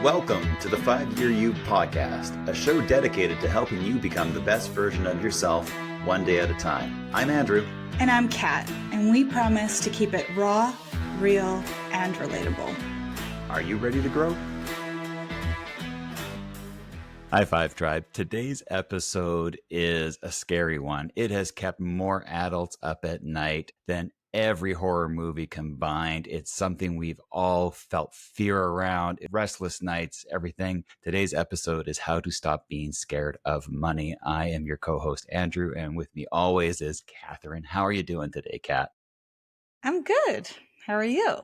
Welcome to the 5-Year You podcast, a show dedicated to helping you become the best version of yourself one day at a time. I'm Andrew. And I'm Kat, and we promise to keep it raw, real, and relatable. Are you ready to grow? High Five Tribe. Today's episode is a scary one. It has kept more adults up at night than every horror movie combined. It's something we've all felt fear around, restless nights, everything. Today's episode is how to stop being scared of money. I am your co-host, Andrew, and with me always is Catherine. How are you doing today, Kat? I'm good. How are you?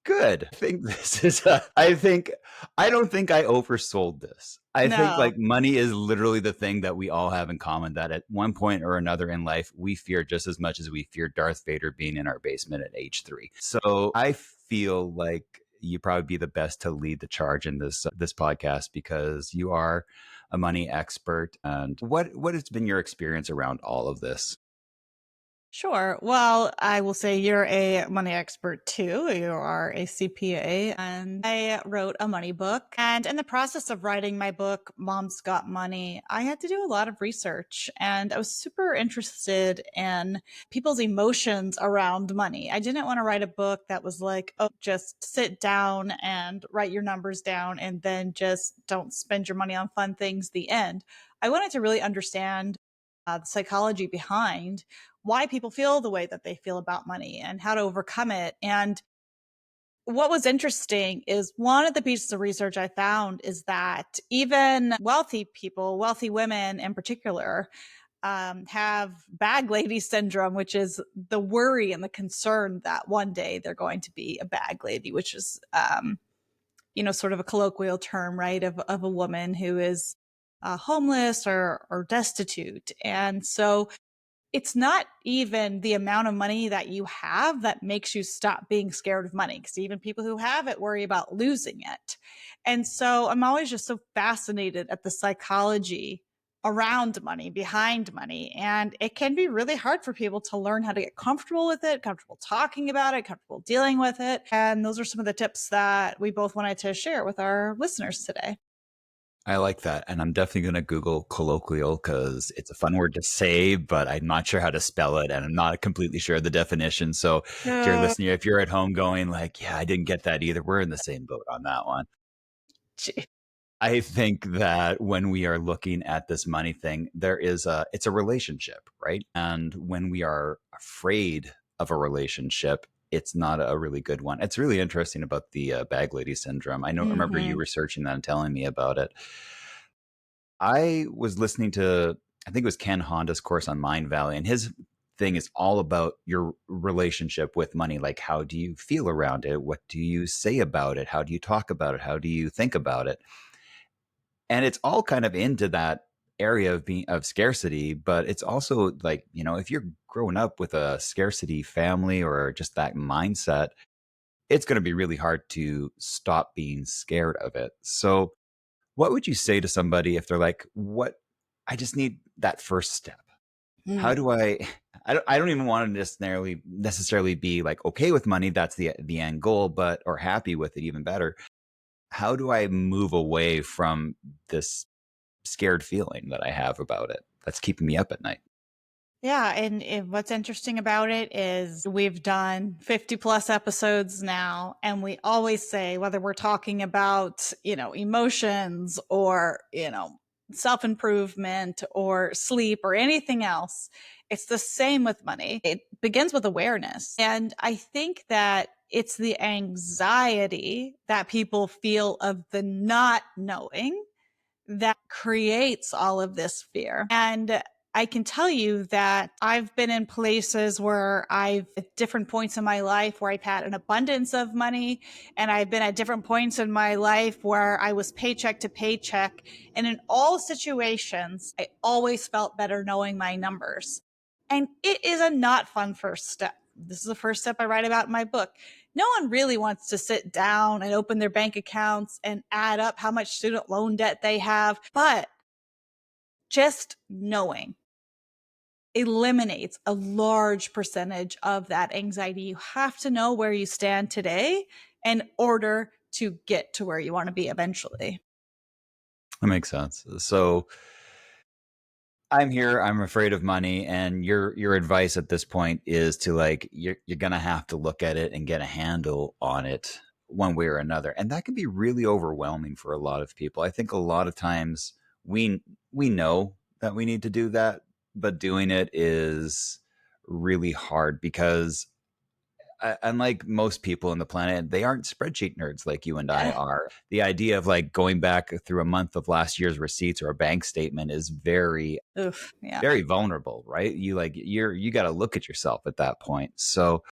Good. I think this is, I don't think I oversold this. I think No. money is literally the thing that we all have in common, that at one point or another in life, we fear just as much as we fear Darth Vader being in our basement at age 3. So I feel like you'd probably be the best to lead the charge in this podcast because you are a money expert. And what has been your experience around all of this? Sure. Well, I will say you're a money expert too. You are a CPA, and I wrote a money book. And in the process of writing my book, Mom's Got Money, I had to do a lot of research, and I was super interested in people's emotions around money. I didn't want to write a book that was like, oh, just sit down and write your numbers down and then just don't spend your money on fun things, the end. I wanted to really understand the psychology behind why people feel the way that they feel about money and how to overcome it. And what was interesting is one of the pieces of research I found is that even wealthy people, wealthy women in particular, have bag lady syndrome, which is the worry and the concern that one day they're going to be a bag lady, which is, sort of a colloquial term, right, of a woman who is homeless or destitute. And so it's not even the amount of money that you have that makes you stop being scared of money, because even people who have it worry about losing it. And so I'm always just so fascinated at the psychology around money, behind money. And it can be really hard for people to learn how to get comfortable with it, comfortable talking about it, comfortable dealing with it. And those are some of the tips that we both wanted to share with our listeners today. I like that. And I'm definitely going to Google colloquial because it's a fun word to say, but I'm not sure how to spell it. And I'm not completely sure of the definition. So if you're listening, if you're at home going like, yeah, I didn't get that either, we're in the same boat on that one. Gee. I think that when we are looking at this money thing, it's a relationship, right? And when we are afraid of a relationship, it's not a really good one. It's really interesting about the bag lady syndrome. I remember you researching that and telling me about it. I was listening to, I think it was Ken Honda's course on Mind Valley, and his thing is all about your relationship with money. Like, how do you feel around it? What do you say about it? How do you talk about it? How do you think about it? And it's all kind of into that area of scarcity, but it's also like, if you're growing up with a scarcity family or just that mindset, it's going to be really hard to stop being scared of it. So what would you say to somebody if they're like, what, I just need that first step? How do I don't even want to necessarily be like okay with money. That's the end goal, or happy with it, even better. How do I move away from this scared feeling that I have about it that's keeping me up at night? Yeah. And what's interesting about it is we've done 50 plus episodes now, and we always say, whether we're talking about, emotions or, self-improvement or sleep or anything else, it's the same with money. It begins with awareness. And I think that it's the anxiety that people feel of the not knowing that creates all of this fear. And I can tell you that I've been in places where at different points in my life where I've had an abundance of money, and I've been at different points in my life where I was paycheck to paycheck. And in all situations, I always felt better knowing my numbers. And it is a not fun first step. This is the first step I write about in my book. No one really wants to sit down and open their bank accounts and add up how much student loan debt they have. But just knowing eliminates a large percentage of that anxiety. You have to know where you stand today in order to get to where you want to be eventually. That makes sense. So I'm here. I'm afraid of money, and your advice at this point is to like you're gonna have to look at it and get a handle on it one way or another, and that can be really overwhelming for a lot of people. I think a lot of times we know that we need to do that, but doing it is really hard because unlike most people on the planet, they aren't spreadsheet nerds like you and I Yeah. are. The idea of like going back through a month of last year's receipts or a bank statement is Oof. Yeah. very vulnerable, right? You got to look at yourself at that point. So,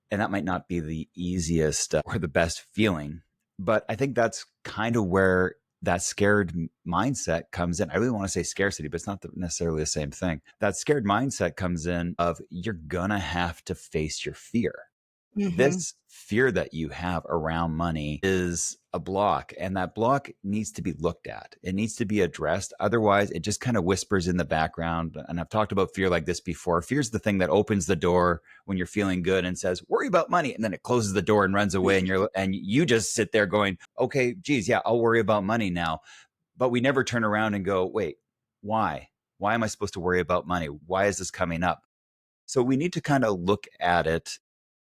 and that might not be the easiest or the best feeling, but I think that's kind of where that scared mindset comes in. I really want to say scarcity, but it's not necessarily the same thing. That scared mindset comes in of you're gonna have to face your fear. Hmm. This fear that you have around money is a block, and that block needs to be looked at. It needs to be addressed. Otherwise, it just kind of whispers in the background. And I've talked about fear like this before. Fear's the thing that opens the door when you're feeling good and says, "Worry about money," and then it closes the door and runs away. And you just sit there going, "Okay, geez, yeah, I'll worry about money now." But we never turn around and go, "Wait, why? Why am I supposed to worry about money? Why is this coming up?" So we need to kind of look at it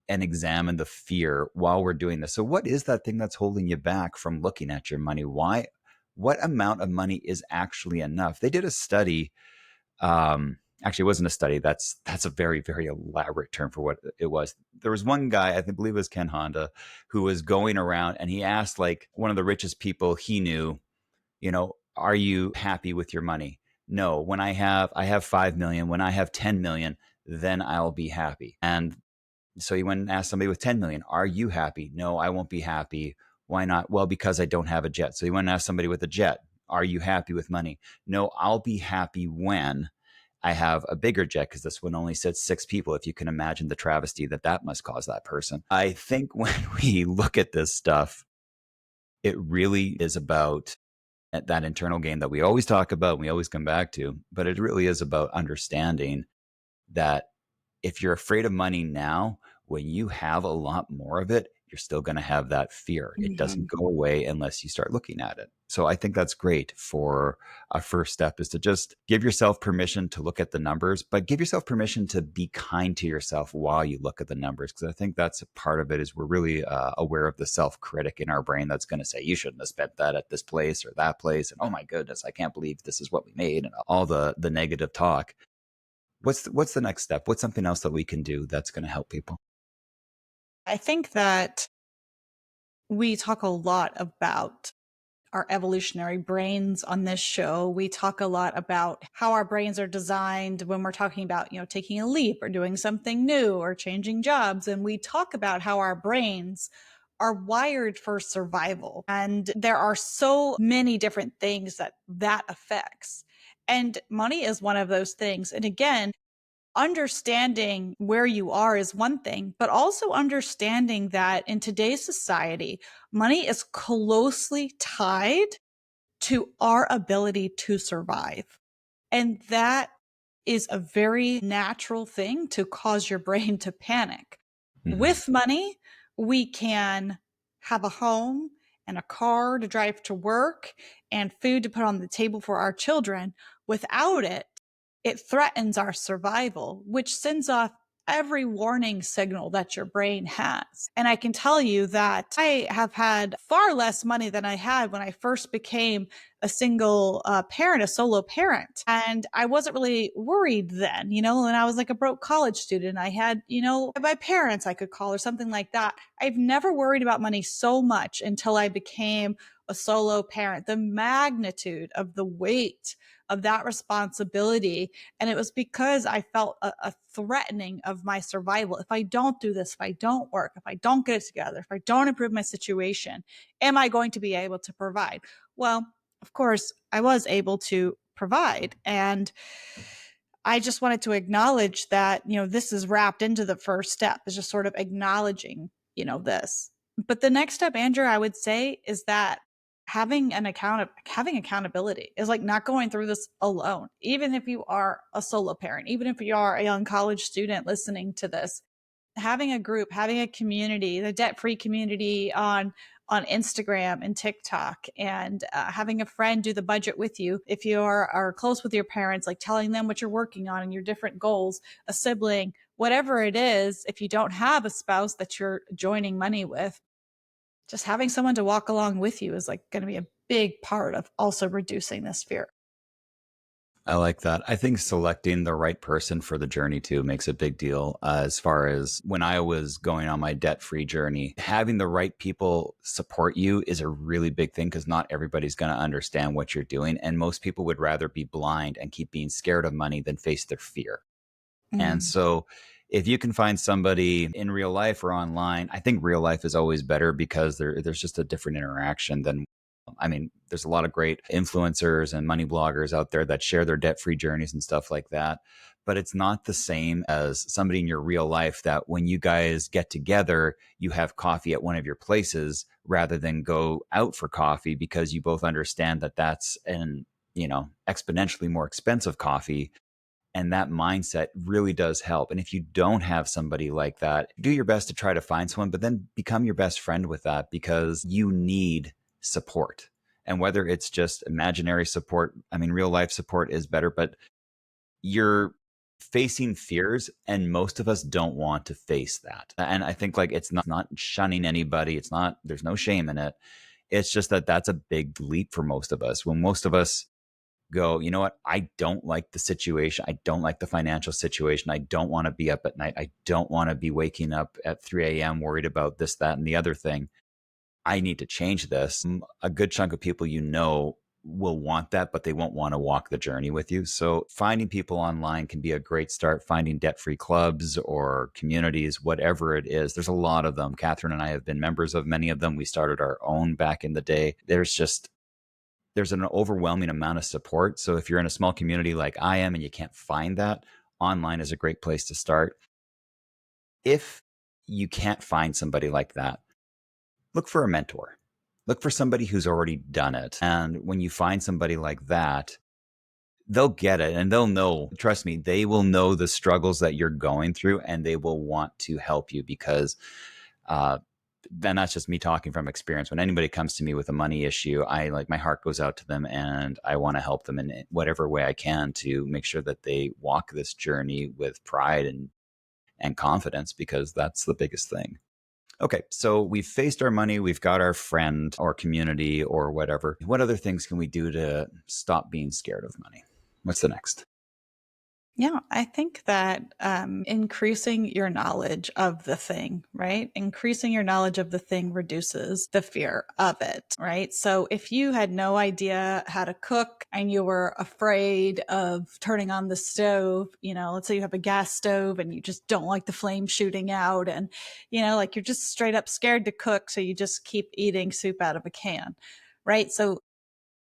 and examine the fear while we're doing this. So what is that thing that's holding you back from looking at your money? Why what amount of money is actually enough? They did a study. Actually, it wasn't a study. That's a very, very elaborate term for what it was. There was one guy, I believe it was Ken Honda, who was going around and he asked like one of the richest people he knew, are you happy with your money? No. When I have 5 million, when I have 10 million, then I'll be happy. And so you went and asked somebody with 10 million, are you happy? No, I won't be happy. Why not? Well, because I don't have a jet. So you went and asked somebody with a jet, are you happy with money? No, I'll be happy when I have a bigger jet because this one only sits 6 people. If you can imagine the travesty that must cause that person. I think when we look at this stuff, it really is about that internal game that we always talk about and we always come back to, but it really is about understanding that if you're afraid of money now, when you have a lot more of it, you're still going to have that fear. It doesn't Hmm. go away unless you start looking at it. So I think that's great for a first step is to just give yourself permission to look at the numbers, but give yourself permission to be kind to yourself while you look at the numbers. Because I think that's a part of it is we're really aware of the self-critic in our brain that's going to say, you shouldn't have spent that at this place or that place. And oh my goodness, I can't believe this is what we made and all the negative talk. What's the next step? What's something else that we can do that's going to help people? I think that we talk a lot about our evolutionary brains on this show. We talk a lot about how our brains are designed when we're talking about, taking a leap or doing something new or changing jobs. And we talk about how our brains are wired for survival. And there are so many different things that affects. And money is one of those things. And again, understanding where you are is one thing, but also understanding that in today's society, money is closely tied to our ability to survive. And that is a very natural thing to cause your brain to panic. Hmm. With money, we can have a home and a car to drive to work and food to put on the table for our children. Without it, it threatens our survival, which sends off every warning signal that your brain has. And I can tell you that I have had far less money than I had when I first became a single parent, a solo parent. And I wasn't really worried then, and I was like a broke college student. I had, my parents I could call or something like that. I've never worried about money so much until I became a solo parent. The magnitude of the weight of that responsibility. And it was because I felt a threatening of my survival. If I don't do this, if I don't work, if I don't get it together, if I don't improve my situation, am I going to be able to provide? Well, of course, I was able to provide. And I just wanted to acknowledge that, this is wrapped into the first step, is just sort of acknowledging, this. But the next step, Andrew, I would say is that having accountability is like not going through this alone. Even if you are a solo parent, even if you are a young college student listening to this, having a group, having a community, the debt-free community on Instagram and TikTok, and having a friend do the budget with you. If you are close with your parents, like telling them what you're working on and your different goals, a sibling, whatever it is, if you don't have a spouse that you're joining money with, just having someone to walk along with you is like going to be a big part of also reducing this fear. I like that. I think selecting the right person for the journey too makes a big deal. As far as when I was going on my debt free journey, having the right people support you is a really big thing because not everybody's going to understand what you're doing. And most people would rather be blind and keep being scared of money than face their fear. And Mm. so if you can find somebody in real life or online, I think real life is always better because there's just a different interaction than, I mean, there's a lot of great influencers and money bloggers out there that share their debt free journeys and stuff like that. But it's not the same as somebody in your real life that when you guys get together, you have coffee at one of your places rather than go out for coffee because you both understand that that's an, exponentially more expensive coffee, and that mindset really does help. And if you don't have somebody like that, do your best to try to find someone, but then become your best friend with that because you need support. And whether it's just imaginary support, I mean, real life support is better, but you're facing fears, and most of us don't want to face that. And I think like it's not shunning anybody. It's not, there's no shame in it. It's just that that's a big leap for most of us. When most of us go, you know what? I don't like the situation. I don't like the financial situation. I don't want to be up at night. I don't want to be waking up at 3 a.m. worried about this, that, and the other thing. I need to change this. A good chunk of people will want that, but they won't want to walk the journey with you. So finding people online can be a great start. Finding debt-free clubs or communities, whatever it is. There's a lot of them. Catherine and I have been members of many of them. We started our own back in the day. There's an overwhelming amount of support. So if you're in a small community like I am and you can't find that, online is a great place to start. If you can't find somebody like that, look for a mentor. Look for somebody who's already done it. And when you find somebody like that, they'll get it and they'll know, trust me, they will know the struggles that you're going through and they will want to help you because uh, then that's just me talking from experience. When anybody comes to me with a money issue, I like my heart goes out to them and I want to help them in whatever way I can to make sure that they walk this journey with pride and confidence because that's the biggest thing. Okay, so we've faced our money, we've got our friend or community or whatever. What other things can we do to stop being scared of money? What's the next? Yeah, I think that increasing your knowledge of the thing, right? Increasing your knowledge of the thing reduces the fear of it, right? So if you had no idea how to cook and you were afraid of turning on the stove, let's say you have a gas stove and you just don't like the flame shooting out and, like you're just straight up scared to cook. So you just keep eating soup out of a can, right? So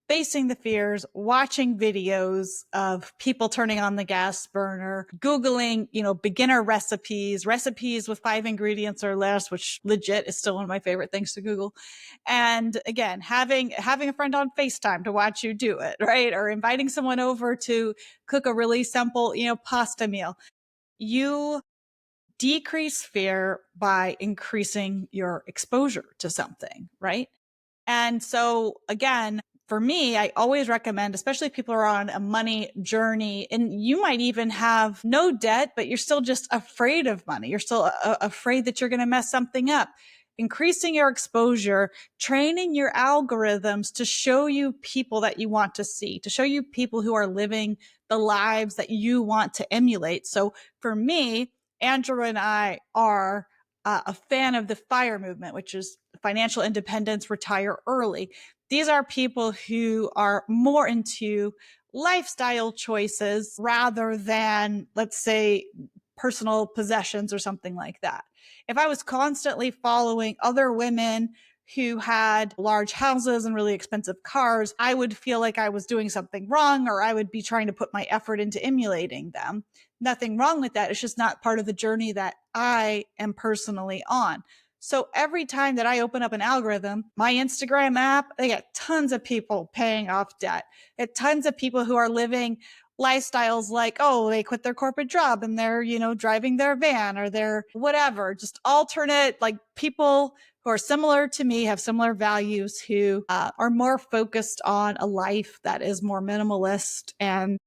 facing the fears, watching videos of people turning on the gas burner, Googling, beginner recipes with 5 ingredients or less, which legit is still one of my favorite things to Google. And again, having a friend on FaceTime to watch you do it, right? Or inviting someone over to cook a really simple, pasta meal. You decrease fear by increasing your exposure to something, right? And so again, for me, I always recommend, especially if people are on a money journey and you might even have no debt, but you're still just afraid of money. You're still afraid that you're going to mess something up. Increasing your exposure, training your algorithms to show you people that you want to see, to show you people who are living the lives that you want to emulate. So for me, Andrew and I are a fan of the FIRE movement, which is financial independence, retire early. These are people who are more into lifestyle choices rather than, let's say, personal possessions or something like that. If I was constantly following other women who had large houses and really expensive cars, I would feel like I was doing something wrong or I would be trying to put my effort into emulating them. Nothing wrong with that. It's just not part of the journey that I am personally on. So every time that I open up an algorithm, my Instagram app, they get tons of people paying off debt. Tons of people who are living lifestyles like, oh, they quit their corporate job and they're, driving their van or they're whatever, just alternate, like people who are similar to me, have similar values, who are more focused on a life that is more minimalist. And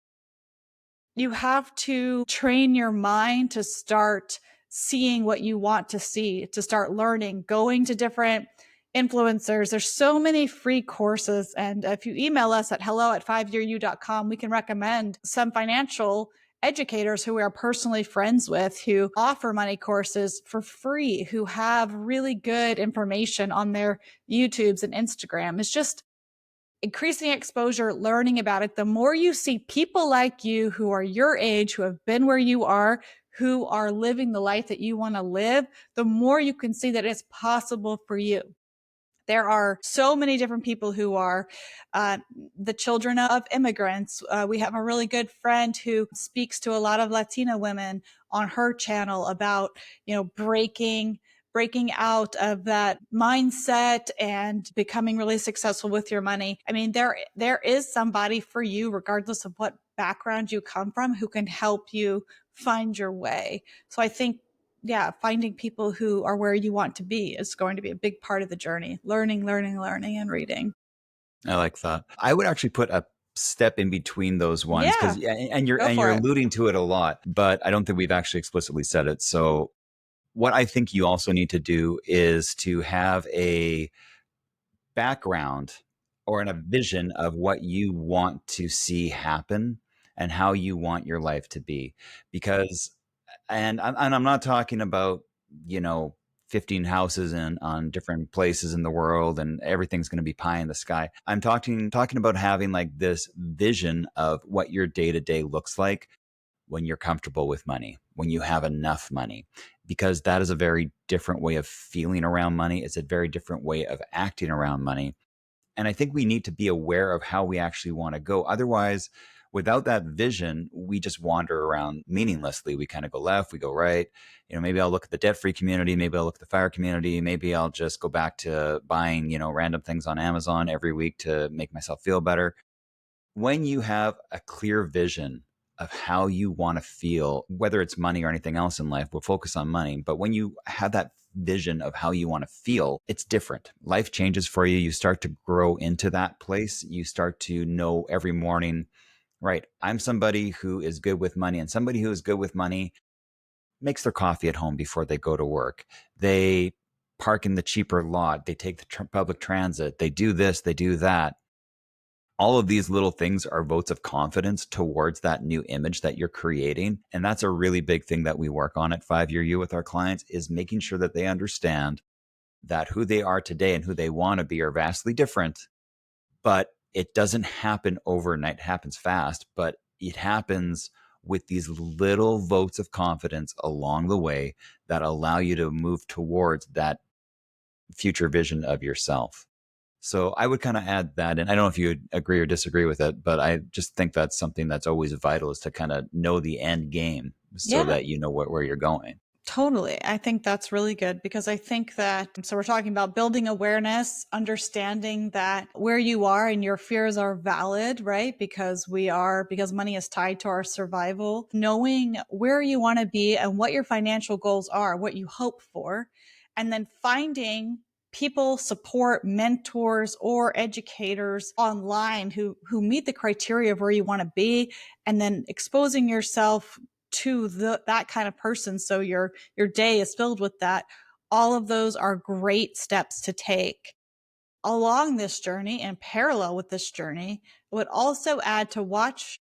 you have to train your mind to start seeing what you want to see, to start learning, going to different influencers. There's so many free courses. And if you email us at hello@5yearyou.com, we can recommend some financial educators who we are personally friends with, who offer money courses for free, who have really good information on their YouTubes and Instagram. It's just increasing exposure, learning about it. The more you see people like you who are your age, who have been where you are, who are living the life that you want to live, the more you can see that it's possible for you. There are so many different people who are uh, the children of immigrants. We have a really good friend who speaks to a lot of Latina women on her channel about, breaking out of that mindset and becoming really successful with your money. I mean, there is somebody for you, regardless of what background you come from, who can help you find your way. So I think, yeah, finding people who are where you want to be is going to be a big part of the journey. Learning, learning, learning, and reading. I like that. I would actually put a step in between those ones because Yeah, and go you're for it. alluding to it a lot, but I don't think we've actually explicitly said it. So what I think you also need to do is to have a background or in a vision of what you want to see happen and how you want your life to be. Because, and I'm not talking about, you know, 15 houses in on different places in the world and everything's going to be pie in the sky. I'm talking about having like this vision of what your day to day looks like when you're comfortable with money, when you have enough money, because that is a very different way of feeling around money. It's a very different way of acting around money. And I think we need to be aware of how we actually want to go. Otherwise, without that vision, we just wander around meaninglessly. We kind of go left, we go right. You know, maybe I'll look at the debt free community. Maybe I'll look at the fire community. Maybe I'll just go back to buying, you know, random things on Amazon every week to make myself feel better. When you have a clear vision of how you want to feel, whether it's money or anything else in life, we'll focus on money. But when you have that vision of how you want to feel, it's different. Life changes for you. You start to grow into that place. You start to know every morning, right? I'm somebody who is good with money, and somebody who is good with money makes their coffee at home before they go to work. They park in the cheaper lot. They take the public transit. They do this, they do that. All of these little things are votes of confidence towards that new image that you're creating. And that's a really big thing that we work on at 5 Year You with our clients, is making sure that they understand that who they are today and who they want to be are vastly different. But it doesn't happen overnight. It happens fast, but it happens with these little votes of confidence along the way that allow you to move towards that future vision of yourself. So I would kind of add that. And I don't know if you agree or disagree with it, but I just think that's something that's always vital, is to kind of know the end game so Yeah, that you know where you're going. totally. I think that's really good, because I think that, so we're talking about building awareness, understanding that where you are and your fears are valid, right? Because money is tied to our survival, knowing where you want to be and what your financial goals are, what you hope for, and then finding people, support, mentors, or educators online who meet the criteria of where you want to be, and then exposing yourself to that kind of person, so your day is filled with that. All of those are great steps to take along this journey. And parallel with this journey, I would also add to watch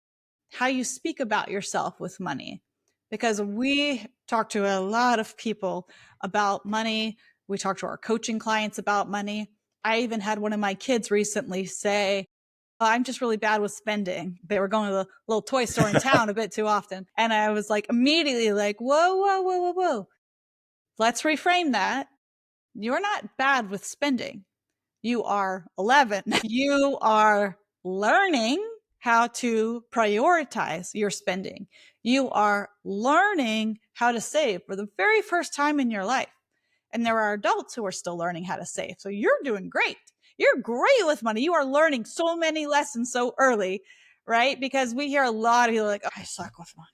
how you speak about yourself with money, because we talk to a lot of people about money. We talk to our coaching clients about money. I even had one of my kids recently say, I'm just really bad with spending. They were going to the little toy store in town a bit too often. And I was like, immediately like, whoa, whoa, whoa, whoa, whoa. Let's reframe that. You're not bad with spending. You are 11. You are learning how to prioritize your spending. You are learning how to save for the very first time in your life. And there are adults who are still learning how to save. So you're doing great. You're great with money. You are learning so many lessons so early, right? Because we hear a lot of people like, oh, I suck with money.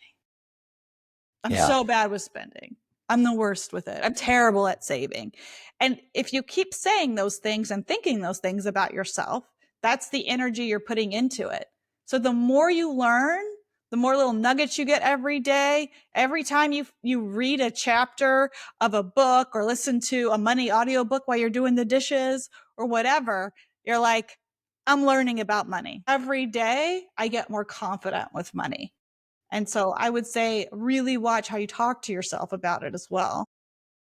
I'm Yeah. so bad with spending. I'm the worst with it. I'm terrible at saving. And if you keep saying those things and thinking those things about yourself, that's the energy you're putting into it. So the more you learn, the more little nuggets you get every day. Every time you read a chapter of a book or listen to a money audiobook while you're doing the dishes or whatever, you're like, I'm learning about money. Every day I get more confident with money. And so I would say really watch how you talk to yourself about it as well.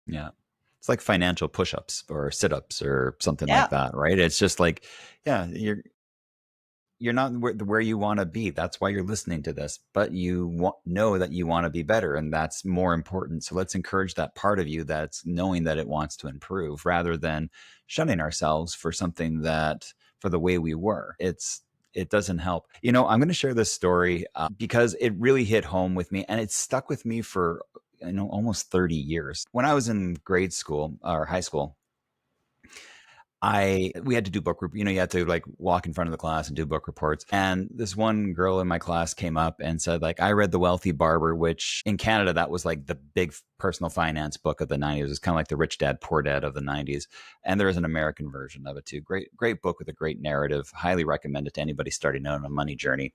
Yeah. It's like financial push-ups or sit-ups or something like Yeah. that, right? It's just like, yeah, you're not where you want to be. That's why you're listening to this, but you know that you want to be better, and that's more important. So let's encourage that part of you that's knowing that it wants to improve, rather than shunning ourselves for something that for the way we were. It doesn't help. I'm going to share this story because it really hit home with me, and it stuck with me for almost 30 years. When I was in grade school or high school, we had to do book group. You had to like walk in front of the class and do book reports. And this one girl in my class came up and said, like, I read The Wealthy Barber, which in Canada, that was like the big personal finance book of the 90s. It was kind of like the Rich Dad, Poor Dad of the 90s. And there is an American version of it too. Great book with a great narrative. Highly recommend it to anybody starting out on a money journey.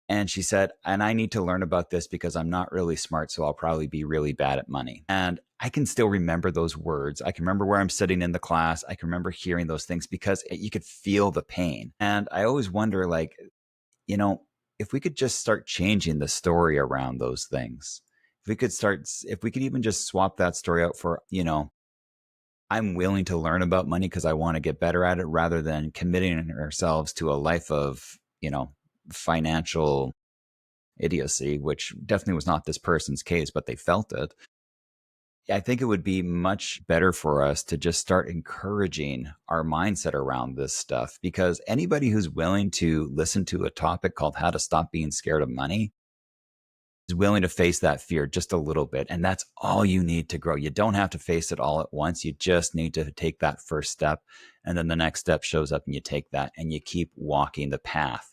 And she said, and I need to learn about this because I'm not really smart. So I'll probably be really bad at money. And I can still remember those words. I can remember where I'm sitting in the class. I can remember hearing those things because you could feel the pain. And I always wonder, like, you know, if we could just start changing the story around those things, if we could even just swap that story out for, I'm willing to learn about money because I want to get better at it, rather than committing ourselves to a life of, financial idiocy, which definitely was not this person's case, but they felt it. I think it would be much better for us to just start encouraging our mindset around this stuff, because anybody who's willing to listen to a topic called How to Stop Being Scared of Money is willing to face that fear just a little bit. And that's all you need to grow. You don't have to face it all at once. You just need to take that first step. And then the next step shows up and you take that and you keep walking the path.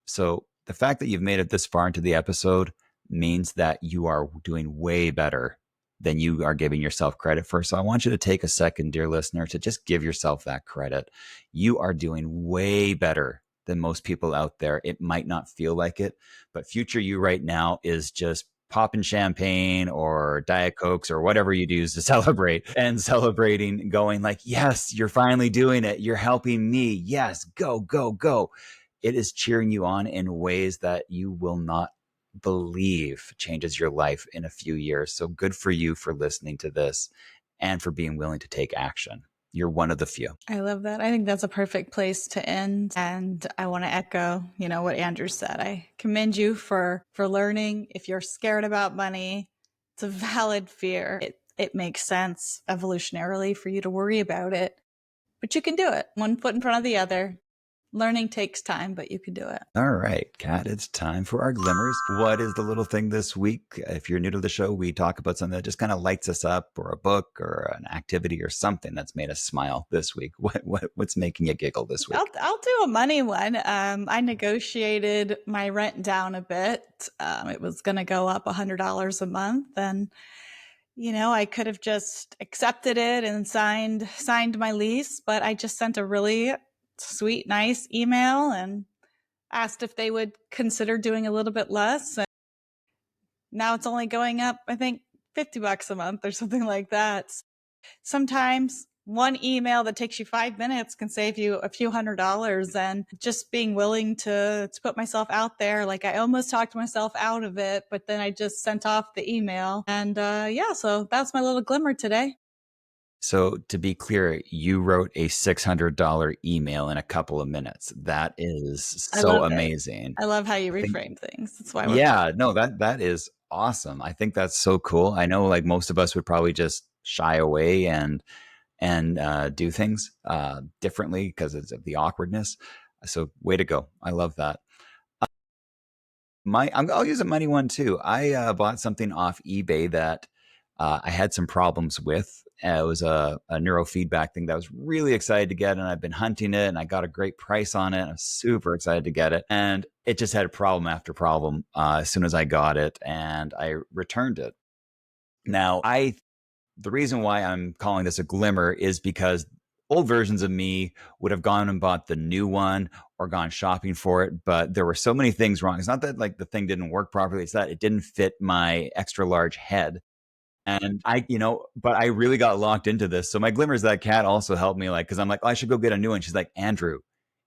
So the fact that you've made it this far into the episode means that you are doing way better than you are giving yourself credit for. So I want you to take a second, dear listener, to just give yourself that credit. You are doing way better than most people out there. It might not feel like it, but future you right now is just popping champagne or Diet Cokes or whatever you do to celebrate, and celebrating, going like, yes, you're finally doing it. You're helping me. Yes, go, go, go. It is cheering you on in ways that you will not believe changes your life in a few years. So good for you for listening to this and for being willing to take action. You're one of the few. I love that. I think that's a perfect place to end. And I want to echo, what Andrew said. I commend you for learning. If you're scared about money, it's a valid fear. It makes sense evolutionarily for you to worry about it, but you can do it. One foot in front of the other. Learning takes time, but you can do it. All right, Kat, it's time for our glimmers. What is the little thing this week? If you're new to the show, we talk about something that just kind of lights us up, or a book or an activity or something that's made us smile this week. What's making you giggle this week? I'll do a money one. I negotiated my rent down a bit. It was going to go up $100 a month, and I could have just accepted it and signed my lease, but I just sent a really sweet, nice email and asked if they would consider doing a little bit less. And now it's only going up, I think, $50 a month or something like that. Sometimes one email that takes you 5 minutes can save you a few $100s, and just being willing to put myself out there. Like, I almost talked myself out of it, but then I just sent off the email. And so that's my little glimmer today. So to be clear, you wrote a $600 email in a couple of minutes. That is I so love it. amazing. I love how you I think, reframe things. That's why we're yeah, no, that is awesome. I think that's so cool. I know, like, most of us would probably just shy away and do things differently because of the awkwardness. So way to go. I love that. I'll use a money one too. I bought something off eBay that I had some problems with. It was a neurofeedback thing that I was really excited to get, and I've been hunting it, and I got a great price on it. I'm super excited to get it, and it just had problem after problem as soon as I got it, and I returned it. Now, the reason why I'm calling this a glimmer is because old versions of me would have gone and bought the new one or gone shopping for it, but there were so many things wrong. It's not that like the thing didn't work properly, it's that it didn't fit my extra large head. And but I really got locked into this. So my glimmers that cat also helped me, like, because I'm like, oh, I should go get a new one. She's like, Andrew,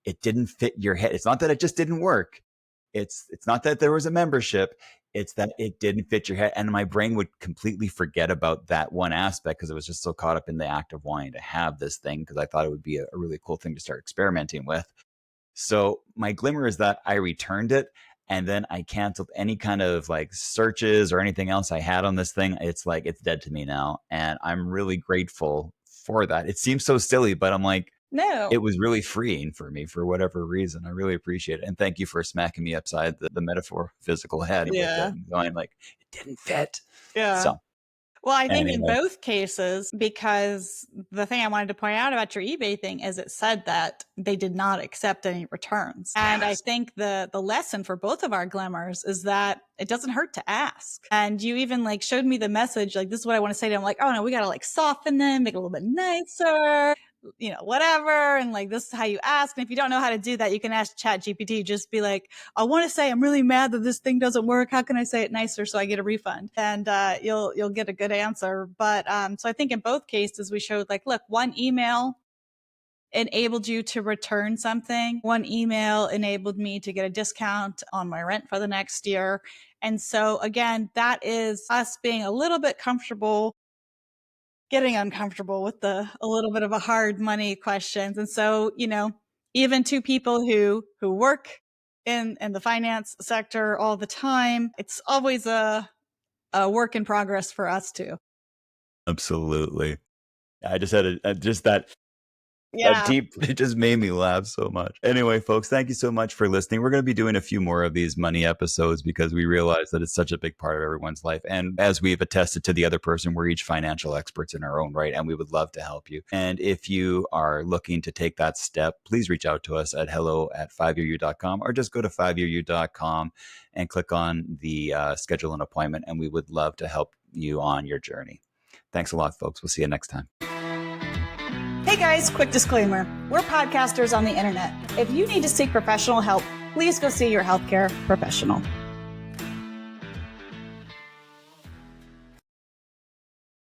it didn't fit your head. It's not that it just didn't work. It's not that there was a membership. It's that it didn't fit your head. And my brain would completely forget about that one aspect because it was just so caught up in the act of wanting to have this thing because I thought it would be a really cool thing to start experimenting with. So my glimmer is that I returned it and then I canceled any kind of like searches or anything else I had on this thing. It's like it's dead to me now. And I'm really grateful for that. It seems so silly, but I'm like, No. it was really freeing for me for whatever reason. I really appreciate it. And thank you for smacking me upside the metaphor physical head with it Yeah. and going like, it didn't fit. Yeah. So Well, I think in anyway, both cases, because the thing I wanted to point out about your eBay thing is it said that they did not accept any returns. And I yes, think the lesson for both of our glimmers is that it doesn't hurt to ask. And you even like showed me the message, like, this is what I want to say to them. Like, oh no, we got to like soften them, make it a little bit nicer, whatever. And like, this is how you ask. And if you don't know how to do that, you can ask Chat GPT. Just be like, I want to say I'm really mad that this thing doesn't work. How can I say it nicer so I get a refund? And you'll get a good answer. But so I think in both cases we showed like, look, one email enabled you to return something. One email enabled me to get a discount on my rent for the next year. And so again, that is us being a little bit comfortable getting uncomfortable with a little bit of a hard money questions. And so, even two people who work in the finance sector all the time, it's always a work in progress for us too. absolutely. I just had just that Yeah. deep, it just made me laugh so much. Anyway, folks, thank you so much for listening. We're going to be doing a few more of these money episodes because we realize that it's such a big part of everyone's life. And as we've attested to the other person, we're each financial experts in our own right, and we would love to help you. And if you are looking to take that step, please reach out to us at hello@5yearyou.com or just go to 5yearyou.com and click on the schedule an appointment, and we would love to help you on your journey. Thanks a lot, folks. We'll see you next time. Hey guys, quick disclaimer. We're podcasters on the internet. If you need to seek professional help, please go see your healthcare professional.